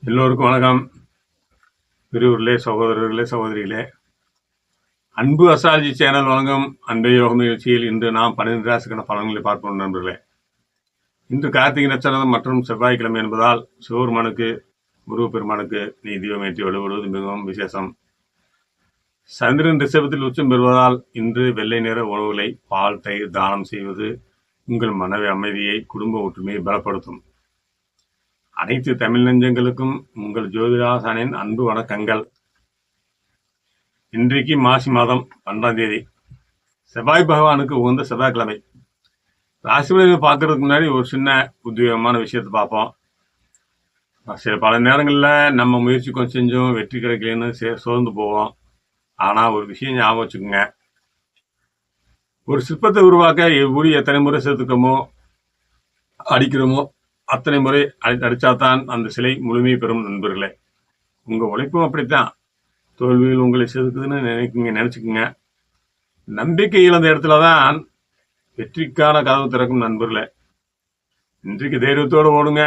எல்லோருக்கும் வணக்கம். பெரியவர்களே, சகோதரர்களே, சகோதரிகளே, அன்பு அஸ்ட்ராலஜி சேனல் வழங்கும் அன்பே யோகம் நிகழ்ச்சியில் இன்று நாம் 12 ராசிக்கான பலன்களை பார்ப்போம் நண்பர்களே. இன்று கார்த்திகை நட்சத்திரம் மற்றும் செவ்வாய்க்கிழமை என்பதால் சிவபெருமானுக்கு முருகப்பெருமானுக்கு தீபம் ஏற்றி வழிபடுவது மிகவும் விசேஷம். சந்திரன் ரிஷபத்தில் உச்சம் பெறுவதால் இன்று வெள்ளை நிற உணவுகளை பால் தயிர் தானம் செய்வது உங்கள் மனதை அமைதியை குடும்ப ஒற்றுமையை பலப்படுத்தும். அனைத்து தமிழ் நெஞ்சங்களுக்கும் உங்கள் ஜோதிடாசானின் அன்பு வணக்கங்கள். இன்றைக்கு மாசி மாதம் 12ஆம் தேதி, செவ்வாய் பகவானுக்கு உகந்த செவ்வாய்க்கிழமை. ராசிபலனை பார்க்கறதுக்கு முன்னாடி ஒரு சின்ன உத்வேகமான விஷயத்தை பார்ப்போம். பல நேரங்களில் நம்ம முயற்சி கொஞ்சம் செஞ்சோம் வெற்றி கிடைக்கலன்னு சோர்ந்து போவோம். ஆனால் ஒரு விஷயம் ஞாபகம் வச்சுக்கோங்க, ஒரு சிற்பத்தை உருவாக்க எப்படி எத்தனை முறை சேர்த்துக்கமோ அடிக்கிறோமோ அத்தனை முறை அடித்தாதான் அந்த சிலை முழுமை பெறும் நண்பர்களே. உங்கள் உழைப்பும் அப்படித்தான். தோல்வியில் உங்களை செதுக்குதுன்னு நினைச்சுக்குங்க. நம்பிக்கை இழந்த இடத்துல தான் வெற்றிக்கான கதவு திறக்கும் நண்பர்களே. இன்றைக்கு தைரியத்தோடு ஓடுங்க.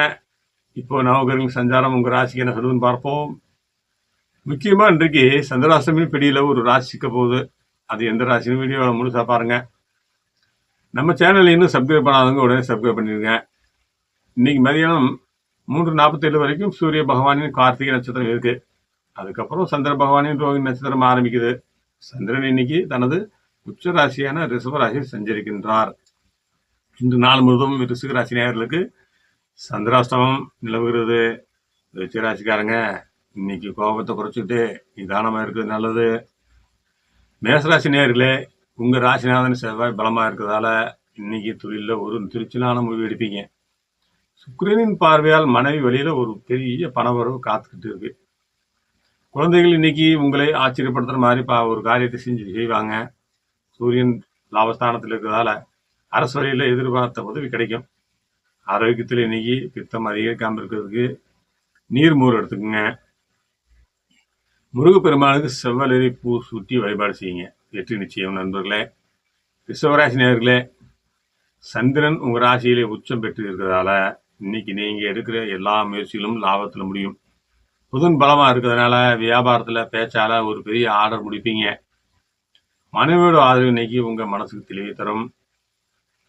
இப்போ நவகிரக சஞ்சாரம் உங்கள் ராசிக்கு என்ன சொல்லுதுன்னு பார்ப்போம். முக்கியமாக இன்றைக்கு சந்திராஷ்டமி பிடியில் ஒரு ராசி சிக்க போகுது. அது எந்த ராசின்னு வீடியோவில் முழுசாக பாருங்கள். நம்ம சேனலில் இன்னும் சப்ஸ்கிரைப் பண்ணாதவங்க உடனே சப்ஸ்கிரைப் பண்ணிடுங்க. இன்னைக்கு மதியானம் 3:47 வரைக்கும் சூரிய பகவானின் கார்த்திகை நட்சத்திரம் இருக்கு. அதுக்கப்புறம் சந்திர பகவானின் ரோஹிணி நட்சத்திரம் ஆரம்பிக்குது. சந்திரன் இன்னைக்கு தனது உச்ச ராசியான ரிஷப ராசியில் சஞ்சரிக்கின்றார். இன்று நாள் முழுவதும் ரிஷப ராசி நேயர்களுக்கு சந்திராஷ்டமம் நிலவுகிறது. ரிஷப ராசிக்காரங்க இன்னைக்கு கோபத்தை குறைச்சிக்கிட்டு நிதானமா இருக்கிறது நல்லது. மேசராசி நேயர்களே, உங்க ராசிநாதன் செவ்வாய் பலமா இருக்கிறதால இன்னைக்கு தொழில ஒரு துணிச்சலான முடிவு எடுப்பீங்க. சுக்கிரனின் பார்வையால் மனைவி வழியில ஒரு பெரிய பணவரவு காத்துக்கிட்டு இருக்கு. குழந்தைகள் இன்னைக்கு உங்களை ஆச்சரியப்படுத்துற மாதிரி ஒரு காரியத்தை செய்வாங்க. சூரியன் லாபஸ்தானத்தில் இருக்கிறதால அரசு வழியில எதிர்பார்த்த உதவி கிடைக்கும். ஆரோக்கியத்தில் இன்னைக்கு பித்தம் அதிகரிக்காமல் இருக்கிறதுக்கு நீர்மோர் எடுத்துக்கோங்க. முருகப்பெருமானுக்கு செவ்வலரி பூ சுட்டி வழிபாடு செய்யுங்க. வெற்றி நிச்சயம் நண்பர்களே. ரிஷபராசி நேயர்களே, சந்திரன் உங்க ராசியிலே உச்சம் பெற்று இருக்கிறதால இன்னைக்கு நீங்க எடுக்கிற எல்லா முயற்சிகளும் லாபத்துல முடியும். புதன் பலமா இருக்கிறதுனால வியாபாரத்துல பேச்சால ஒரு பெரிய ஆர்டர் முடிப்பீங்க. மனைவியோட ஆதரவு இன்னைக்கு உங்க மனசுக்கு தெளிவை தரும்.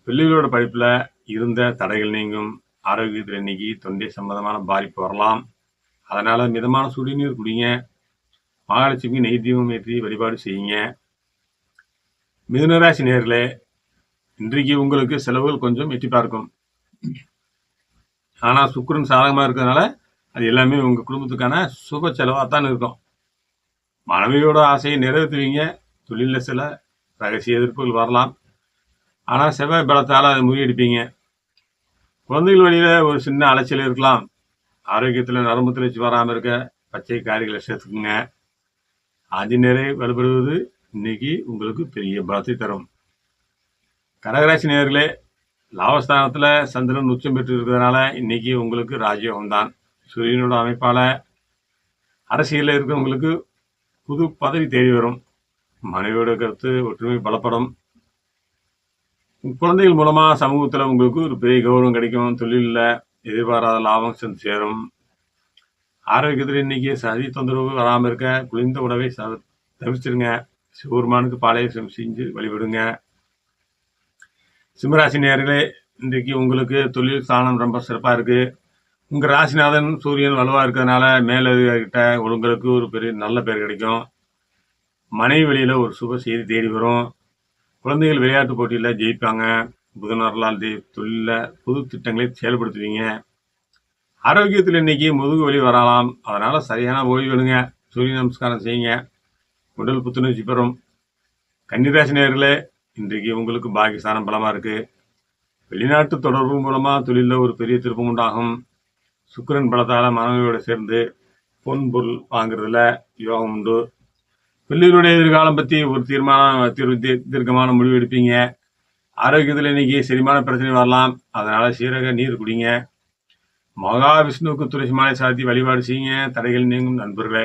பிள்ளைகளோட படிப்புல இருந்த தடைகள் நீங்கும். ஆரோக்கியத்தில் இன்னைக்கு தொண்டை சம்பந்தமான பாதிப்பு வரலாம். அதனால மிதமான சுடுநீர் குடிங்க. மகாலட்சுமி நெய் தீபம் ஏற்றி வழிபாடு செய்யுங்க. மிதுனராசி நேயர்களே, இன்றைக்கு உங்களுக்கு செலவுகள் கொஞ்சம் எட்டி பார்க்கும். ஆனால் சுக்கிரன் சாதகமாக இருக்கிறதுனால அது எல்லாமே உங்கள் குடும்பத்துக்கான சுப செலவாகத்தான் இருக்கும். மனைவியோட ஆசையை நிறைவேற்றுவீங்க. தொழிலில் சில ரகசிய எதிர்ப்புகள் வரலாம். ஆனால் செவ்வாய் பலத்தால் அதை முறியடிப்பீங்க. குழந்தைகள் வழியில் ஒரு சின்ன அலைச்சல் இருக்கலாம். ஆரோக்கியத்தில் நரம்பு தளர்ச்சி வராமல் இருக்க பச்சை காய்கறிகளை சேர்த்துக்குங்க. ஆஞ்சநேயரை வழிபடுவது இன்னைக்கு உங்களுக்கு பெரிய பலத்தை தரும். கடகராசி நேயர்களே, லாபஸ்தானத்தில் சந்திரன் உச்சம் பெற்று இருக்கிறதுனால இன்னைக்கு உங்களுக்கு ராஜயோகம் தான். சூரியனோட அமைப்பால் அரசியலில் இருக்கிறவங்களுக்கு புது பதவி தேடி வரும். மனைவியோட கருத்து ஒற்றுமை பலப்படும். குழந்தைகள் மூலமாக சமூகத்தில் உங்களுக்கு ஒரு பெரிய கௌரவம் கிடைக்கும். தொழிலில் எதிர்பாராத லாபம் சென்று சேரும். ஆரோக்கியத்தில் இன்னைக்கு சதி தொந்தரவு வராமல் இருக்க குளிர்ந்த உணவை தவிர்த்துருங்க. சிவபெருமானுக்கு பாளையம் செஞ்சு வழிபடுங்க. சிம்மராசி நேயர்களே, இன்றைக்கு உங்களுக்கு தொழில் ஸ்தானம் ரொம்ப சிறப்பாக இருக்குது. உங்கள் ராசிநாதன் சூரியன் வலுவாக இருக்கிறதுனால மேலதிகாரிகிட்ட உங்களுக்கு ஒரு பெரிய நல்ல பேர் கிடைக்கும். மனைவி வழியில் ஒரு சுப செய்தி தேடி வரும். குழந்தைகள் விளையாட்டு போட்டியில் ஜெயிப்பாங்க. புதனர்களால் தொழிலில் புது திட்டங்களை செயல்படுத்துவீங்க. ஆரோக்கியத்தில் இன்னைக்கு முதுகு வலி வரலாம். அதனால் சரியான ஓய்வு எடுங்க. சூரிய நமஸ்காரம் செய்யுங்க. உடல் புத்துணர்ச்சி பெறும். கன்னிராசி நேயர்களே, இன்றைக்கு உங்களுக்கு பாகிஸ்தானம் பலமாக இருக்குது. வெளிநாட்டு தொடர்பு மூலமாக தொழிலில் ஒரு பெரிய திருப்பம் உண்டாகும். சுக்கிரன் பலத்தால் மனைவியோடு சேர்ந்து பொன் பொருள் வாங்குறதுல யோகம் உண்டு. பிள்ளைகளுடைய எதிர்காலம் பற்றி ஒரு தீர்க்கமான முடிவு எடுப்பீங்க. ஆரோக்கியத்தில் இன்னைக்கு செரிமான பிரச்சனை வரலாம். அதனால் சீரக நீர் குடிங்க. மகாவிஷ்ணுவுக்கு துளசி மாலை சாத்தி வழிபாடு செய்யுங்க. தடைகள் நீங்கும் நண்பர்களே.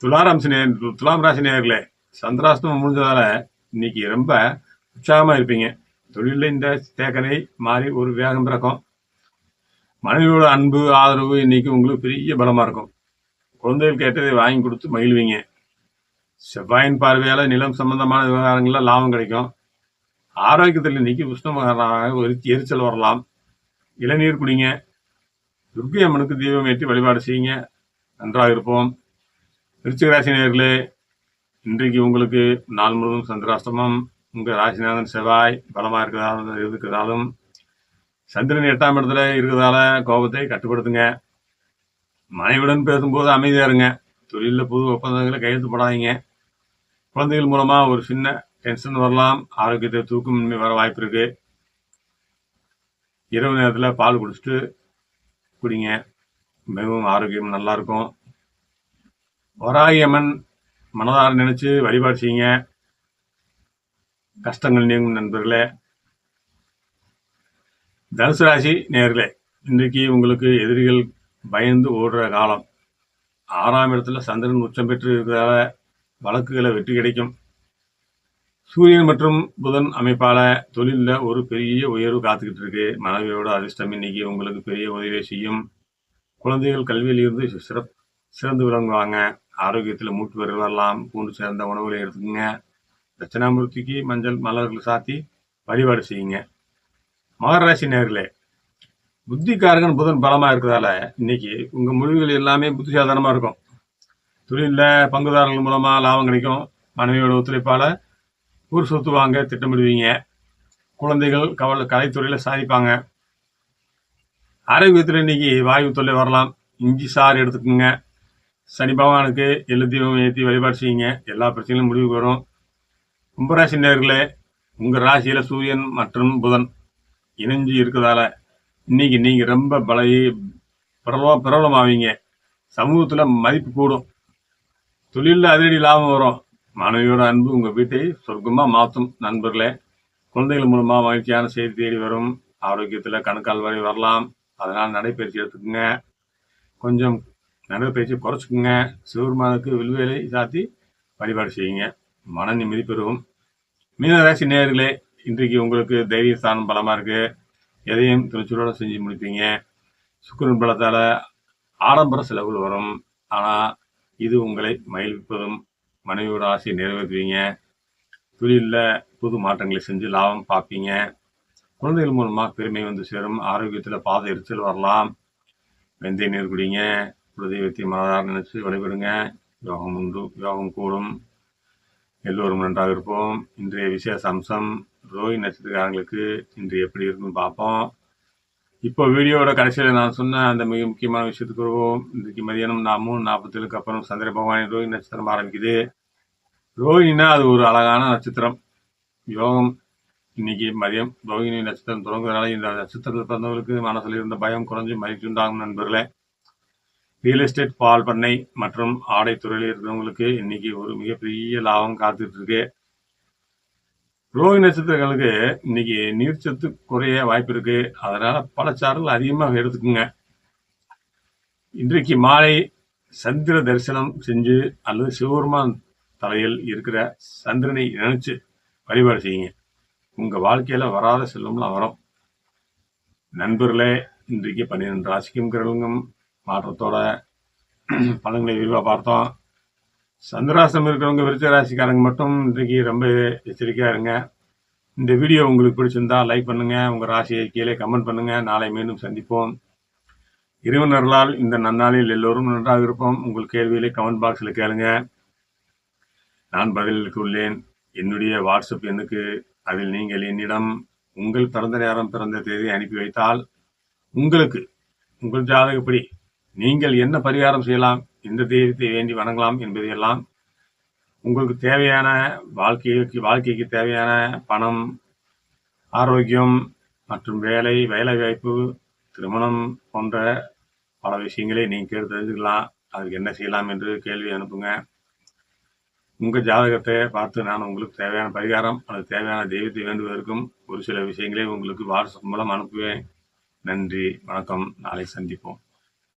துலாம் ராசி நேயர்களே, சந்திராஷ்டமம் முடிஞ்சதால இன்னைக்கு ரொம்ப உற்சாகமாக இருப்பீங்க. தொழிலில் இந்த தேக்கனை மாறி ஒரு வேகம் பிறக்கும். மனைவியோட அன்பு ஆதரவு இன்னைக்கு உங்களுக்கு பெரிய பலமா இருக்கும். குழந்தைகள் கேட்டதை வாங்கி கொடுத்து மகிழ்வீங்க. செவ்வாயின் பார்வையால நிலம் சம்பந்தமான விவகாரங்கள்ல லாபம் கிடைக்கும். ஆரோக்கியத்தில் இன்னைக்கு உஷ்ணமாக எரிச்சல் வரலாம். இளநீர் குடிங்க. துர்க்கை அம்மனுக்கு தீபம் ஏற்றி வழிபாடு செய்யுங்க. நன்றாக இருப்போம். விருச்சிக ராசி நேயர்களே, இன்றைக்கு உங்களுக்கு நாள் முழுவதும் சந்திராஷ்டமம். உங்க ராசிநாதன் செவ்வாய் பலமா இருக்கிறதாலும் சந்திரன் 8ஆம் இடத்துல இருக்கிறதால கோபத்தை கட்டுப்படுத்துங்க. மனைவியுடன் பேசும்போது அமைதியா இருங்க. தொழிலில் புது ஒப்பந்தங்களை கையெழுத்து போடாதீங்க. குழந்தைகள் மூலமா ஒரு சின்ன டென்ஷன் வரலாம். ஆரோக்கியத்தை தூக்கமின்மை வர வாய்ப்பு இருக்கு. இரவு நேரத்தில் பால் குடிச்சிட்டு குடிங்க. மிகவும் ஆரோக்கியம் நல்லா இருக்கும். வராகி அம்மன் மனதார நினைச்சு வழிபாடு செய்யுங்க. கஷ்டங்கள் நீங்கும் நண்பர்களே. தனுசு ராசி நேயர்களே, இன்றைக்கு உங்களுக்கு எதிரிகள் பயந்து ஓடுற காலம். 6ஆம் இடத்துல சந்திரன் உச்சம் பெற்று இருக்கிறதால வழக்குகளை வெற்றி கிடைக்கும். சூரியன் மற்றும் புதன் அமைப்பால தொழிலில் ஒரு பெரிய உயர்வு காத்துக்கிட்டு இருக்கு. மனைவியோட அதிர்ஷ்டம் இன்னைக்கு உங்களுக்கு பெரிய உதவியை செய்யும். குழந்தைகள் கல்வியில் இருந்து சிறந்து விளங்குவாங்க. ஆரோக்கியத்தில் மூட்டு வரை வரலாம். பூண்டு சேர்ந்த உணவுகளை எடுத்துக்கோங்க. தட்சிணாமூர்த்திக்கு மஞ்சள் மலர்கள் சாத்தி வழிபாடு செய்யுங்க. மகர ராசி நேயர்களே, புத்திக்காரகன் புதன் பலமா இருக்கிறதால இன்னைக்கு உங்க முடிவுகள் எல்லாமே புத்திசாலித்தனமா இருக்கும். தொழிலில் பங்குதாரர்கள் மூலமா லாபம் கிடைக்கும். மனைவியோட ஒத்துழைப்பால ஊர் சொத்து வாங்க திட்டமிடுவீங்க. குழந்தைகள் கலைத்துறையில சாதிப்பாங்க. ஆரோக்கியத்தில் இன்னைக்கு வாயு தொல்லை வரலாம். இஞ்சி சாறு எடுத்துக்கோங்க. சனி பகவானுக்கு எள்ளு தீபம் ஏற்றி வழிபாடு செய்யுங்க. எல்லா பிரச்சனைகளும் முடிவுக்கு வரும். கும்பராசி நேயர்களே, உங்க ராசியில சூரியன் மற்றும் புதன் இணைஞ்சு இருக்கிறதால இன்னைக்கு நீங்க ரொம்ப பிரபலமாவீங்க. சமூகத்துல மதிப்பு கூடும். தொழிலில் அதிரடி லாபம் வரும். மனைவியோட அன்பு உங்க வீட்டை சொர்க்கமா மாற்றும். நண்பர்களே, குழந்தைகள் மூலமா மகிழ்ச்சியான செய்தி தேடி வரும். ஆரோக்கியத்துல கணுக்கால் வரை வரலாம். அதனால் நடைபயிற்சி எடுத்துக்கோங்க. கொஞ்சம் நடைபயிற்சி குறைச்சிக்கோங்க. சிவருமானுக்கு வில்வேலை சாத்தி வழிபாடு செய்யுங்க. மன நிம்மதி பெறும். மீனராசி நேயர்களே, இன்றைக்கு உங்களுக்கு தைரிய ஸ்தானம் பலமா இருக்கு. எதையும் துணிச்சலோட செஞ்சு முடிப்பீங்க. சுக்கிரன் பலத்தால ஆடம்பர செலவுகள் வரும். ஆனா இது உங்களை மகிழ்விப்பதும் மனைவியோட ஆசையை நிறைவேற்றுவீங்க. தொழிலில் புது மாற்றங்களை செஞ்சு லாபம் பார்ப்பீங்க. குழந்தைகள் மூலமா பெருமை வந்து சேரும். ஆரோக்கியத்தில் பாத எரிச்சல் வரலாம். வெந்தய நீர் குடிங்க. குலதெய்வத்தை மனதார நினைச்சு வழிபடுங்க. யோகம் கூடும். எல்லோரும் நன்றாக இருப்போம். இன்றைய விசேஷ அம்சம் ரோஹி நட்சத்திரக்காரங்களுக்கு இன்று எப்படி இருக்குன்னு பார்ப்போம். இப்போ வீடியோட கடைசியில் நான் சொன்ன அந்த மிக முக்கியமான விஷயத்துக்கு வருவோம். இன்றைக்கு மதியானம் 3:47 அப்புறம் சந்திர பகவானின் ரோஹி நட்சத்திரம் ஆரம்பிக்குது. ரோஹினா அது ஒரு அழகான நட்சத்திரம். யோகம் இன்னைக்கு மதியம் ரோஹிணி நட்சத்திரம் தொடங்குறதுனால இந்த நட்சத்திரத்தில் பிறந்தவர்களுக்கு மனசில் இருந்த பயம் குறைஞ்சி மகிழ்ச்சி உண்டாகும். நண்பர்களே, ரியல் எஸ்டேட், பால் பண்ணை மற்றும் ஆடை துறையில் இருக்கிறவங்களுக்கு இன்னைக்கு ஒரு மிகப்பெரிய லாபம் காத்துட்டு இருக்கு. ரோஹி நட்சத்திரங்களுக்கு இன்னைக்கு நீர்ச்சத்து குறைய வாய்ப்பு இருக்கு. அதனால பழச்சாறுகள் அதிகமாக எடுத்துக்குங்க. இன்றைக்கு மாலை சந்திர தரிசனம் செஞ்சு அல்லது சிவபெருமான் தலையில் இருக்கிற சந்திரனை நினைச்சு வழிபாடு செய்யுங்க. உங்க வாழ்க்கையில வராத செல்வம்லாம் வரும். நண்பர்களே, இன்றைக்கு 12 ராசிக்கும் கிரகங்களும் மாற்றத்தோட பலன்களை விரிவாக பார்த்தோம். சந்திராசிரமம் இருக்கிறவங்க விருச்சிக ராசிக்காரங்க மட்டும் இன்றைக்கு ரொம்ப எச்சரிக்கையா இருங்க. இந்த வீடியோ உங்களுக்கு பிடிச்சிருந்தா லைக் பண்ணுங்க. உங்க ராசியை கீழே கமெண்ட் பண்ணுங்க. நாளை மீண்டும் சந்திப்போம். இறைவனர்களால் இந்த நன்னாளில் எல்லோரும் நன்றாக இருப்போம். உங்கள் கேள்விகளை கமெண்ட் பாக்ஸில் கேளுங்க. நான் பதிலளிக்க உள்ளேன். என்னுடைய வாட்ஸ்அப் எண்ணுக்கு அதில் நீங்கள் என்னிடம் உங்கள் பிறந்த நேரம், பிறந்த தேதியை அனுப்பி வைத்தால் உங்களுக்கு உங்கள் ஜாதகப்படி நீங்கள் என்ன பரிகாரம் செய்யலாம், எந்த தெய்வத்தை வேண்டி வணங்கலாம் என்பதையெல்லாம் உங்களுக்கு தேவையான வாழ்க்கைக்கு தேவையான பணம், ஆரோக்கியம் மற்றும் வேலை வாய்ப்பு, திருமணம் போன்ற பல விஷயங்களை நீங்கள் கேட்டு தெரிஞ்சுக்கலாம். அதுக்கு என்ன செய்யலாம் என்று கேள்வி அனுப்புங்க. உங்கள் ஜாதகத்தை பார்த்து நான் உங்களுக்கு தேவையான பரிகாரம் அல்லது தேவையான தெய்வத்தை வேண்டுவதற்கும் ஒரு சில விஷயங்களை உங்களுக்கு வாட்ஸ்அப் மூலம் அனுப்புவேன். நன்றி, வணக்கம். நாளை சந்திப்போம்.